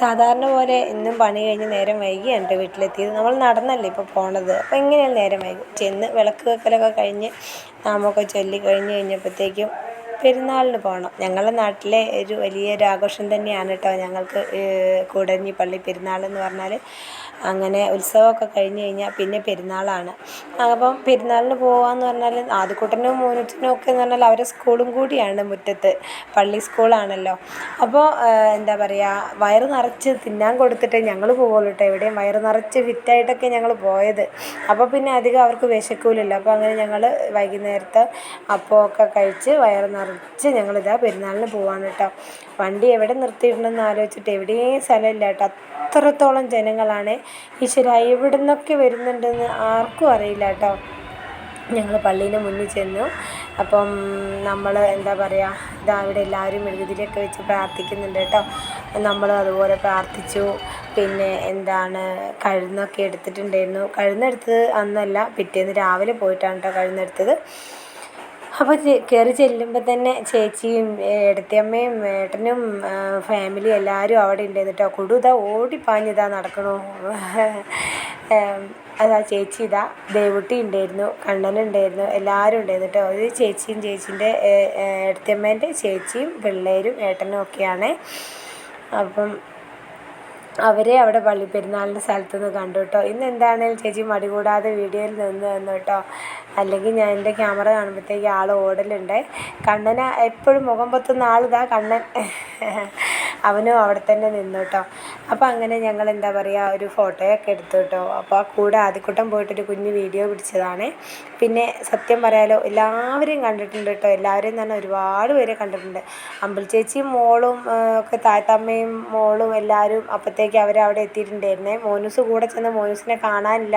സാധാരണ പോലെ ഇന്നും പണി കഴിഞ്ഞ് നേരം വൈകിയാണ് വീട്ടിലെത്തിയത്. നമ്മൾ നടന്നല്ലേ ഇപ്പോൾ പോണത്. അപ്പോൾ എങ്ങനെയാലും നേരം വൈകും. ചെന്ന് വിളക്ക് വെക്കലൊക്കെ കഴിഞ്ഞ് നാമമൊക്കെ ചൊല്ലി കഴിഞ്ഞപ്പോഴത്തേക്കും പെരുന്നാളിന് പോകണം. ഞങ്ങളുടെ നാട്ടിലെ ഒരു വലിയൊരു ആഘോഷം തന്നെയാണ് കേട്ടോ ഞങ്ങൾക്ക് കൂടരഞ്ഞി പള്ളി പെരുന്നാളെന്ന് പറഞ്ഞാൽ. അങ്ങനെ ഉത്സവമൊക്കെ കഴിഞ്ഞ് കഴിഞ്ഞാൽ പിന്നെ പെരുന്നാളാണ്. അപ്പം പെരുന്നാളിന് പോകാമെന്ന് പറഞ്ഞാൽ ആദ്യക്കുട്ടനും മോനൂറ്റിനും ഒക്കെ എന്ന് പറഞ്ഞാൽ അവരെ സ്കൂളും കൂടിയാണ് മുറ്റത്ത്, പള്ളി സ്കൂളാണല്ലോ. അപ്പോൾ എന്താ പറയുക, വയറ് നിറച്ച് തിന്നാൻ കൊടുത്തിട്ടേ ഞങ്ങൾ പോവുള്ളൂ കേട്ടോ. എവിടെയും വയറ് നിറച്ച് ഫിറ്റായിട്ടൊക്കെ ഞങ്ങൾ പോയത്. അപ്പോൾ പിന്നെ അധികം അവർക്ക് വിശക്കൂലല്ലോ. അപ്പോൾ അങ്ങനെ ഞങ്ങൾ വൈകുന്നേരത്തെ അപ്പമൊക്കെ കഴിച്ച് വയറ് നിറച്ച് ഞങ്ങളിതാ പെരുന്നാളിന് പോവാണ് കേട്ടോ. വണ്ടി എവിടെ നിർത്തിയിടണമെന്ന് ആലോചിച്ചിട്ട് എവിടെയും സ്ഥലമില്ല കേട്ടോ. അത്രത്തോളം ജനങ്ങളാണ്. ഈശ്വരാ, എവിടെ നിന്നൊക്കെ വരുന്നുണ്ടെന്ന് ആർക്കും അറിയില്ല കേട്ടോ. ഞങ്ങൾ പള്ളീൻ്റെ മുന്നിൽ ചെന്നു. അപ്പം നമ്മൾ എന്താ പറയുക, ഇതാ ഇവിടെ എല്ലാവരും മെഴുകുതിരിയൊക്കെ വെച്ച് പ്രാർത്ഥിക്കുന്നുണ്ട് കേട്ടോ. നമ്മൾ അതുപോലെ പ്രാർത്ഥിച്ചു. പിന്നെ എന്താണ്, കഴുന്നൊക്കെ എടുത്തിട്ടുണ്ടായിരുന്നു. കഴുന്നെടുത്തത് അന്നല്ല, പിറ്റേന്ന് രാവിലെ പോയിട്ടാണ് കേട്ടോ കഴുന്നെടുത്തത്. അപ്പോൾ കയറി ചെല്ലുമ്പോൾ തന്നെ ചേച്ചിയും ഏടത്തിയമ്മയും ഏട്ടനും ഫാമിലി എല്ലാവരും അവിടെ ഉണ്ടായിരുന്നു കേട്ടോ. കുടു ഇതാ ഓടിപ്പാഞ്ഞിതാ നടക്കണു. അതാ ചേച്ചി, ഇതാ ദേവുട്ടി ഉണ്ടായിരുന്നു, കണ്ണനുണ്ടായിരുന്നു, എല്ലാവരും ഉണ്ടായിരുന്നു കേട്ടോ. ഒരു ചേച്ചിയും ചേച്ചീൻ്റെ ഏടത്തിയമ്മേൻ്റെ ചേച്ചിയും പിള്ളേരും ഏട്ടനും ഒക്കെയാണ്. അപ്പം അവരെ അവിടെ പള്ളി പെരുന്നാളിൻ്റെ സ്ഥലത്ത് നിന്ന് കണ്ടു കേട്ടോ. ഇന്ന് എന്താണെങ്കിലും ചേച്ചി മടി കൂടാതെ വീഡിയോയിൽ നിന്ന് തന്നു കേട്ടോ. അല്ലെങ്കിൽ ഞാൻ എൻ്റെ ക്യാമറ കാണുമ്പോഴത്തേക്ക് ആൾ ഓടലുണ്ട്. കണ്ണന് എപ്പോഴും മുഖം പൊത്തുന്ന ആളിതാ കണ്ണൻ. അവനും അവിടെ തന്നെ നിന്നു കേട്ടോ. അപ്പോൾ അങ്ങനെ ഞങ്ങൾ എന്താ പറയുക, ഒരു ഫോട്ടോയൊക്കെ എടുത്തു കേട്ടോ. അപ്പോൾ ആ കൂടെ ആദ്യക്കൂട്ടം പോയിട്ടൊരു കുഞ്ഞ് വീഡിയോ പിടിച്ചതാണ്. പിന്നെ സത്യം പറയാലോ, എല്ലാവരെയും കണ്ടിട്ടുണ്ട് കേട്ടോ. എല്ലാവരെയും തന്നെ ഒരുപാട് പേരെ കണ്ടിട്ടുണ്ട്. അമ്പിൾ ചേച്ചിയും മോളും ഒക്കെ, താത്തമ്മയും മോളും എല്ലാവരും അപ്പോഴത്തേക്ക് അവരവിടെ എത്തിയിട്ടുണ്ടായിരുന്നേ. മോനൂസ് കൂടെ ചെന്ന് മോനൂസിനെ കാണാനില്ല,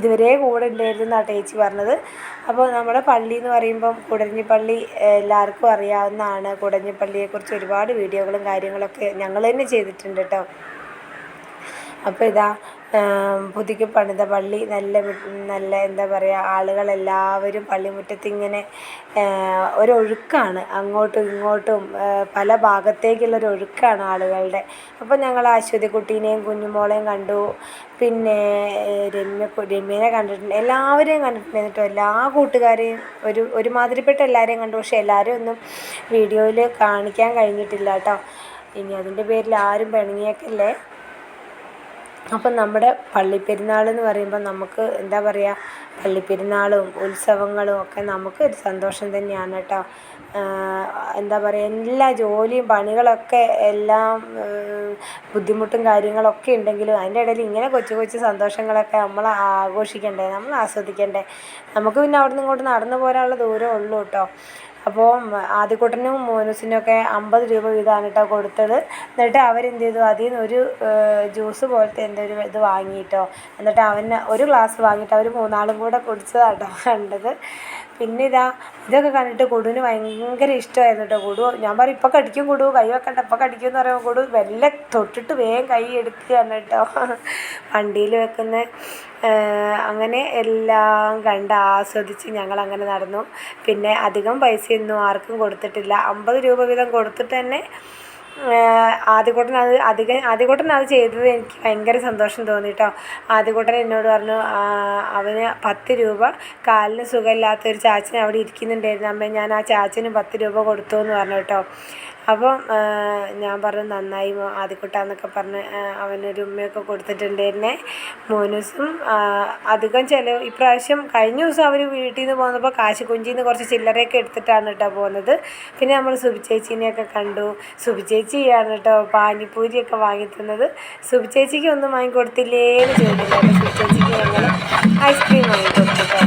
ഇതുവരെ കൂടെ ഉണ്ടായിരുന്നു എന്നാണ് ചേച്ചി പറഞ്ഞത്. അപ്പോൾ നമ്മുടെ പള്ളി എന്ന് പറയുമ്പം കൂടരഞ്ഞിപ്പള്ളി എല്ലാവർക്കും അറിയാവുന്നതാണ്. കൂടരഞ്ഞിപ്പള്ളിയെക്കുറിച്ച് ഒരുപാട് വീഡിയോകളും കാര്യങ്ങളൊക്കെ ഞങ്ങൾ തന്നെ ചെയ്തിട്ടുണ്ട് കേട്ടോ. അപ്പോൾ ഇതാ പുതുക്കി പണിത പള്ളി, നല്ല എന്താ പറയുക, ആളുകളെല്ലാവരും പള്ളിമുറ്റത്ത് ഇങ്ങനെ ഒരൊഴുക്കാണ്, അങ്ങോട്ടും ഇങ്ങോട്ടും പല ഭാഗത്തേക്കുള്ളൊരു ഒഴുക്കാണ് ആളുകളുടെ. അപ്പോൾ ഞങ്ങൾ അശ്വതിക്കുട്ടീനെയും കുഞ്ഞുമോളെയും കണ്ടു. പിന്നെ രമ്യനെ കണ്ടിട്ടുണ്ട്, എല്ലാവരെയും കണ്ടിട്ടുണ്ടായിരുന്നു കേട്ടോ. എല്ലാ കൂട്ടുകാരെയും ഒരുമാതിരിപ്പെട്ട എല്ലാവരെയും കണ്ടു. പക്ഷേ എല്ലാവരും ഒന്നും വീഡിയോയിൽ കാണിക്കാൻ കഴിഞ്ഞിട്ടില്ല കേട്ടോ. ഇനി അതിൻ്റെ പേരിൽ ആരും പിണങ്ങിയേക്കല്ലേ. അപ്പം നമ്മുടെ പള്ളിപ്പെരുന്നാളെന്ന് പറയുമ്പോൾ നമുക്ക് എന്താ പറയുക, പള്ളിപ്പെരുന്നാളും ഉത്സവങ്ങളും ഒക്കെ നമുക്ക് ഒരു സന്തോഷം തന്നെയാണ് കേട്ടോ. എന്താ പറയുക, എല്ലാ ജോലിയും പണികളൊക്കെ എല്ലാം ബുദ്ധിമുട്ടും കാര്യങ്ങളൊക്കെ ഉണ്ടെങ്കിലും അതിൻ്റെ ഇടയിൽ ഇങ്ങനെ കൊച്ചു കൊച്ചു സന്തോഷങ്ങളൊക്കെ നമ്മൾ ആഘോഷിക്കണ്ടേ, നമ്മൾ ആസ്വദിക്കണ്ടേ. നമുക്ക് പിന്നെ അവിടെ നിന്ന് ഇങ്ങോട്ട് നടന്നു പോരാനുള്ള ദൂരമേ ഉള്ളൂ കേട്ടോ. അപ്പോൾ ആദ്യക്കുട്ടനും മോനൂസിനൊക്കെ 50 രൂപ വീതമാണ് കേട്ടോ കൊടുത്തത്. എന്നിട്ട് അവരെന്ത് ചെയ്തു, അതിൽ നിന്ന് ഒരു ജ്യൂസ് പോലത്തെ എന്തൊരു ഇത് വാങ്ങിയിട്ടോ. എന്നിട്ട് അവന് ഒരു ഗ്ലാസ് വാങ്ങിയിട്ട് അവർ 3 ആളും കൂടെ കുടിച്ചതാട്ടോ കണ്ടത്. പിന്നെ ഇതൊക്കെ കണ്ടിട്ട് കുടുവിന് ഭയങ്കര ഇഷ്ടമായിരുന്നു കേട്ടോ. കുടു ഞാൻ പറയും, ഇപ്പോൾ കടിക്കും കുടു, കൈ വെക്കണ്ട, ഇപ്പോൾ കടിക്കും എന്ന് പറയുമ്പോൾ കുടു വെല്ല തൊട്ടിട്ട് വേഗം കൈ എടുക്കുകയാണ് കേട്ടോ. വണ്ടിയിൽ വെക്കുന്ന അങ്ങനെ എല്ലാം കണ്ട് ആസ്വദിച്ച് ഞങ്ങളങ്ങനെ നടന്നു. പിന്നെ അധികം പൈസയൊന്നും ആർക്കും കൊടുത്തിട്ടില്ല. 50 രൂപ വീതം കൊടുത്തിട്ട് തന്നെ ആദ്യകൂട്ടൻ അത് ചെയ്തത് എനിക്ക് ഭയങ്കര സന്തോഷം തോന്നി കേട്ടോ. ആദ്യകൂട്ടൻ എന്നോട് പറഞ്ഞു, അവന് 10 രൂപ, കാലിന് സുഖമില്ലാത്തൊരു ചാച്ചൻ അവിടെ ഇരിക്കുന്നുണ്ടായിരുന്നു അമ്മേ, ഞാൻ ആ ചാച്ചന് 10 രൂപ കൊടുത്തു എന്ന് പറഞ്ഞു കേട്ടോ. അപ്പം ഞാൻ പറഞ്ഞു നന്നായി ആദ്യക്കുട്ടാന്നൊക്കെ പറഞ്ഞ് അവനൊരു ഉമ്മയൊക്കെ കൊടുത്തിട്ടുണ്ടായിരുന്നേ. മോനൂസും അധികം ചിലവ് ഇപ്രാവശ്യം, കഴിഞ്ഞ ദിവസം അവർ വീട്ടിൽ നിന്ന് പോകുന്നപ്പോൾ കാശിക്കുഞ്ചിയിൽ നിന്ന് കുറച്ച് ചില്ലറയൊക്കെ എടുത്തിട്ടാണ് കേട്ടോ പോകുന്നത്. പിന്നെ നമ്മൾ സുബിച്ചേച്ചീനെയൊക്കെ കണ്ടു. സുബിച്ചേച്ചിയാണ് കേട്ടോ പാനിപ്പൂരിയൊക്കെ വാങ്ങി തന്നത്. സുബിച്ചേച്ചിക്ക് ഒന്നും വാങ്ങിക്കൊടുത്തില്ലേന്ന് ചോദിക്കില്ല. സുബിച്ചേച്ചിക്ക് ഞങ്ങൾ ഐസ്ക്രീം വാങ്ങിക്കൊടുത്തു കേട്ടോ.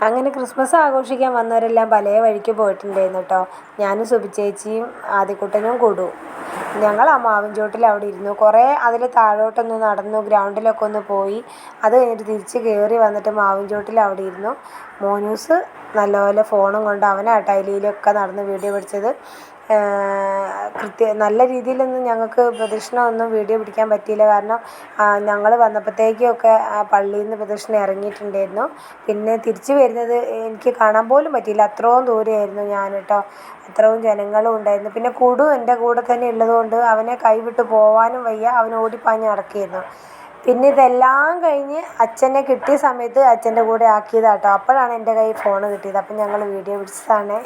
അങ്ങനെ ക്രിസ്മസ് ആഘോഷിക്കാൻ വന്നവരെല്ലാം പല വഴിക്ക് പോയിട്ടുണ്ടായിരുന്നു കേട്ടോ. ഞാനും സുബിച്ചേച്ചിയും ആദ്യക്കുട്ടനും കൂടും. ഞങ്ങൾ ആ മാവിൻ ചോട്ടിൽ അവിടെ ഇരുന്നു. കുറേ അതിൽ താഴോട്ടൊന്ന് നടന്നു, ഗ്രൗണ്ടിലൊക്കെ ഒന്ന് പോയി. അത് കഴിഞ്ഞിട്ട് തിരിച്ച് കയറി വന്നിട്ട് മാവിൻ ചോട്ടിൽ അവിടെ ഇരുന്നു. മോനൂസ് നല്ലപോലെ ഫോണും കൊണ്ട് അവനാട്ടോ അതിലൊക്കെ നടന്ന് വീഡിയോ പിടിച്ചത്. നല്ല രീതിയിലൊന്നും ഞങ്ങൾക്ക് പ്രദക്ഷിണമൊന്നും വീഡിയോ പിടിക്കാൻ പറ്റിയില്ല. കാരണം ഞങ്ങൾ വന്നപ്പോഴത്തേക്കൊക്കെ പള്ളിയിൽ നിന്ന് പ്രദക്ഷിണം ഇറങ്ങിയിട്ടുണ്ടായിരുന്നു. പിന്നെ തിരിച്ച് വരുന്നത് എനിക്ക് കാണാൻ പോലും പറ്റിയില്ല, അത്രയും ദൂരെയായിരുന്നു ഞാൻ കേട്ടോ. അത്രയും ജനങ്ങളും ഉണ്ടായിരുന്നു. പിന്നെ കുടു എൻ്റെ കൂടെ തന്നെ ഉള്ളതുകൊണ്ട് അവനെ കൈവിട്ട് പോവാനും വയ്യ, അവൻ ഓടിപ്പാഞ്ഞ് നടക്കുകയായിരുന്നു. പിന്നെ ഇതെല്ലാം കഴിഞ്ഞ് അച്ഛനെ കിട്ടിയ സമയത്ത് അച്ഛൻ്റെ കൂടെ ആക്കിയതാട്ടോ. അപ്പോഴാണ് എൻ്റെ കയ്യിൽ ഫോൺ കിട്ടിയത്. അപ്പം ഞങ്ങൾ വീഡിയോ പിടിച്ചതാണ്.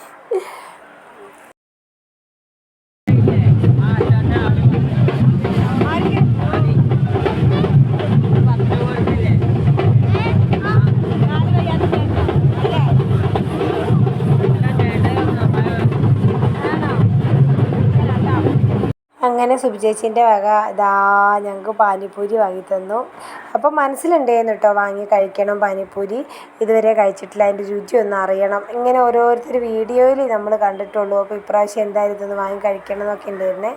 അങ്ങനെ സുബിചേച്ചീൻ്റെ വക ഇതാ ഞങ്ങൾക്ക് പാനിപ്പൂരി വാങ്ങി തന്നു. അപ്പം മനസ്സിലുണ്ടായിരുന്നു കേട്ടോ വാങ്ങി കഴിക്കണം പാനിപ്പൂരി. ഇതുവരെ കഴിച്ചിട്ടില്ല, അതിൻ്റെ രുചി ഒന്ന് അറിയണം. ഇങ്ങനെ ഓരോരുത്തർ വീഡിയോയിൽ നമ്മൾ കണ്ടിട്ടുള്ളൂ. അപ്പോൾ ഇപ്രാവശ്യം എന്തായാലും ഇതൊന്ന് വാങ്ങി കഴിക്കണം എന്നൊക്കെ ഉണ്ടായിരുന്നേ.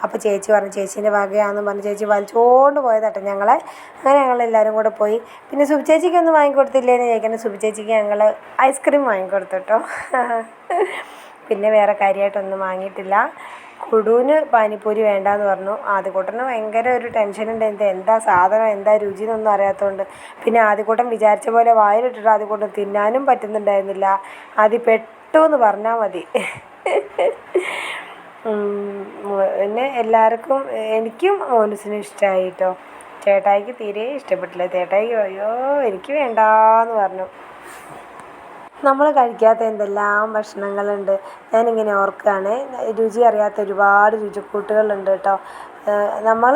അപ്പോൾ ചേച്ചി പറഞ്ഞു ചേച്ചീൻ്റെ വകയാണെന്ന് പറഞ്ഞ് ചേച്ചി വലിച്ചുകൊണ്ട് പോയതാട്ടോ ഞങ്ങളെ. അങ്ങനെ ഞങ്ങളെല്ലാവരും കൂടെ പോയി. പിന്നെ സുബിചേച്ചിക്ക് ഒന്നും വാങ്ങിക്കൊടുത്തില്ലേന്ന് ചോദിക്കണം. സുബിചേച്ചിക്ക് ഞങ്ങൾ ഐസ്ക്രീം വാങ്ങിക്കൊടുത്തു കേട്ടോ. പിന്നെ വേറെ കാര്യമായിട്ടൊന്നും വാങ്ങിയിട്ടില്ല. കുടുവിന് പാനിപ്പൂരി വേണ്ടാന്ന് പറഞ്ഞു. ആദ്യക്കൂട്ടന് ഭയങ്കര ഒരു ടെൻഷൻ ഉണ്ടായിരുന്നു, എന്താ സാധനം എന്താ രുചി എന്നൊന്നും അറിയാത്തതുകൊണ്ട്. പിന്നെ ആദ്യക്കൂട്ടൻ വിചാരിച്ച പോലെ വായിലിട്ടിട്ട് ആദ്യക്കൂട്ടൻ തിന്നാനും പറ്റുന്നുണ്ടായിരുന്നില്ല. ആദ്യം പെട്ടു എന്ന് പറഞ്ഞാൽ മതി. പിന്നെ എല്ലാവർക്കും, എനിക്കും മോനുസിനും ഇഷ്ടമായി കേട്ടോ. ചേട്ടായിക്ക് തീരെ ഇഷ്ടപ്പെട്ടില്ല. ചേട്ടായിക്ക് അയ്യോ എനിക്ക് വേണ്ടാന്ന് പറഞ്ഞു. നമ്മൾ കഴിക്കാത്ത എന്തെല്ലാം ഭക്ഷണങ്ങളുണ്ട്. ഞാനിങ്ങനെ ഓർക്കുകയാണ്, രുചി അറിയാത്ത ഒരുപാട് രുചിക്കൂട്ടുകളുണ്ട് കേട്ടോ. നമ്മൾ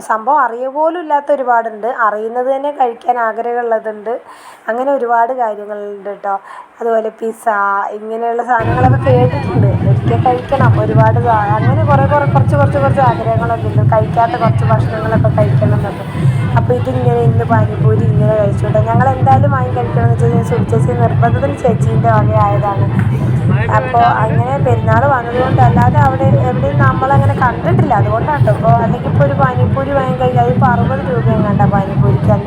സംഭവം അറിയ പോലും ഇല്ലാത്ത ഒരുപാടുണ്ട്, അറിയുന്നത് തന്നെ കഴിക്കാൻ ആഗ്രഹമുള്ളതുണ്ട്. അങ്ങനെ ഒരുപാട് കാര്യങ്ങളുണ്ട് കേട്ടോ. അതുപോലെ പിസ്സ ഇങ്ങനെയുള്ള സാധനങ്ങളൊക്കെ കേട്ടിട്ടുണ്ട്, ഒരിക്കൽ കഴിക്കണം. ഒരുപാട് അങ്ങനെ കുറച്ച് ആഗ്രഹങ്ങളൊക്കെ ഉണ്ട്, കഴിക്കാത്ത കുറച്ച് ഭക്ഷണങ്ങളൊക്കെ കഴിക്കണം എന്നൊക്കെ. അപ്പോൾ ഇതിങ്ങനെ ഇന്ന് പാനിപ്പൂരി ഇങ്ങനെ കഴിച്ചോട്ടെ. ഞങ്ങൾ എന്തായാലും വാങ്ങി കഴിക്കണം നിർബന്ധത്തിന് ചേച്ചീൻ്റെ വകയായതാണ്. അപ്പോൾ അങ്ങനെ പെരുന്നാൾ വന്നതുകൊണ്ട് അല്ലാതെ അവിടെ എവിടെയും നമ്മളങ്ങനെ കണ്ടിട്ടില്ല, അതുകൊണ്ടാണ് കേട്ടോ. ഇപ്പോൾ അല്ലെങ്കിൽ ഇപ്പോൾ ഒരു പാനിപ്പൂരി വാങ്ങി കഴിഞ്ഞാൽ അതിപ്പോൾ 60 രൂപയും കണ്ട പാനിപ്പൂരിക്ക്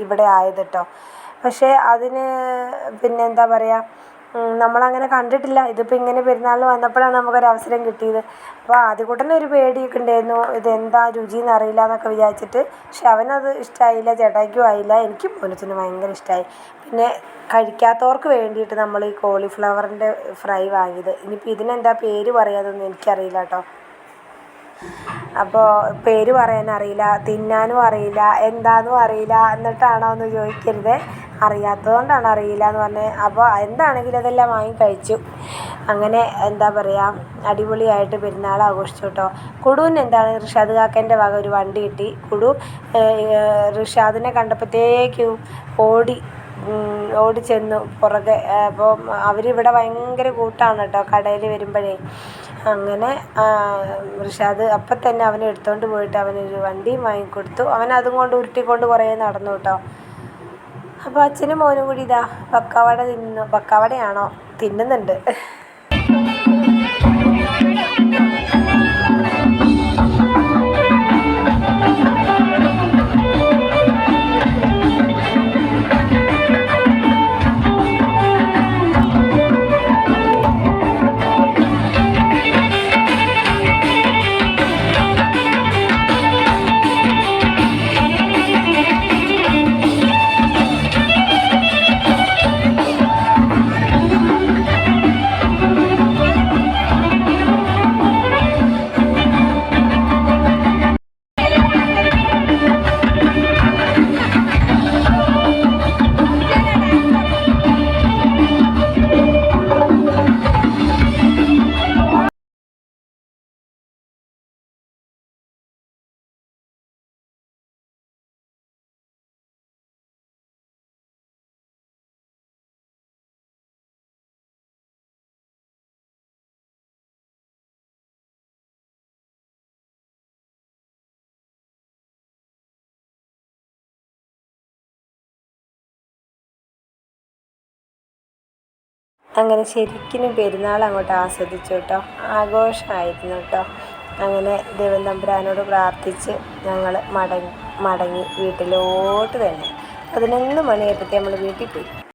ഇവിടെ ആയത് കേട്ടോ. പക്ഷേ അതിന് പിന്നെ എന്താ പറയുക, നമ്മളങ്ങനെ കണ്ടിട്ടില്ല. ഇതിപ്പോൾ ഇങ്ങനെ പെരുന്നാളിന് വന്നപ്പോഴാണ് നമുക്കൊരവസരം കിട്ടിയത്. അപ്പോൾ ആദ്യകൂട്ടന് ഒരു പേടിയൊക്കെ ഉണ്ടായിരുന്നു, ഇതെന്താ രുചിയെന്ന് അറിയില്ല എന്നൊക്കെ വിചാരിച്ചിട്ട്. പക്ഷെ അവനത് ഇഷ്ടമായില്ല, ചേട്ടായിക്കും ആയില്ല, എനിക്കും മോനച്ചനും ഭയങ്കര ഇഷ്ടമായി. പിന്നെ കഴിക്കാത്തവർക്ക് വേണ്ടിയിട്ട് നമ്മൾ ഈ കോളിഫ്ലവറിൻ്റെ ഫ്രൈ വാങ്ങിയത്. ഇനിയിപ്പോൾ ഇതിനെന്താ പേര് പറയാതൊന്നും എനിക്കറിയില്ല കേട്ടോ. അപ്പോൾ പേര് പറയാനറിയില്ല, തിന്നാനും അറിയില്ല, എന്താണെന്നും അറിയില്ല. എന്നിട്ടാണോ എന്ന് ചോദിക്കരുത്, അറിയാത്തതുകൊണ്ടാണ് അറിയില്ല എന്ന് പറഞ്ഞത്. അപ്പോൾ എന്താണെങ്കിലും അതെല്ലാം വാങ്ങി കഴിച്ചു. അങ്ങനെ എന്താ പറയുക, അടിപൊളിയായിട്ട് പെരുന്നാൾ ആഘോഷിച്ചു കേട്ടോ. കുടുവിന് എന്താണ് റിഷാദ് കാക്കേൻ്റെ വക ഒരു വണ്ടി കിട്ടി. കുടു റിഷാദിനെ കണ്ടപ്പോഴത്തേക്കും ഓടി ചെന്നു പുറകെ. അപ്പോൾ അവരിവിടെ ഭയങ്കര കൂട്ടാണ് കേട്ടോ കടയിൽ വരുമ്പോഴേ. അങ്ങനെ റിഷാദ് അപ്പം തന്നെ അവനെ എടുത്തുകൊണ്ട് പോയിട്ട് അവനൊരു വണ്ടിയും വാങ്ങിക്കൊടുത്തു. അവനതും കൊണ്ട് ഉരുട്ടിക്കൊണ്ട് കുറേ നടന്നു കേട്ടോ. അപ്പോൾ അച്ഛനും മോനും കൂടി ഇതാ പക്കാവട തിന്നുന്നു. പക്കാവടയാണോ തിന്നുന്നുണ്ട്. അങ്ങനെ ശരിക്കും പെരുന്നാൾ അങ്ങോട്ട് ആസ്വദിച്ചു കേട്ടോ. ആഘോഷമായിരുന്നു കേട്ടോ. അങ്ങനെ ദൈവം തമ്പുരാനോട് പ്രാർത്ഥിച്ച് ഞങ്ങൾ മടങ്ങി വീട്ടിലോട്ട് തന്നെ. 11 മണിയായപ്പോഴത്തേക്ക് നമ്മൾ വീട്ടിൽ പോയി.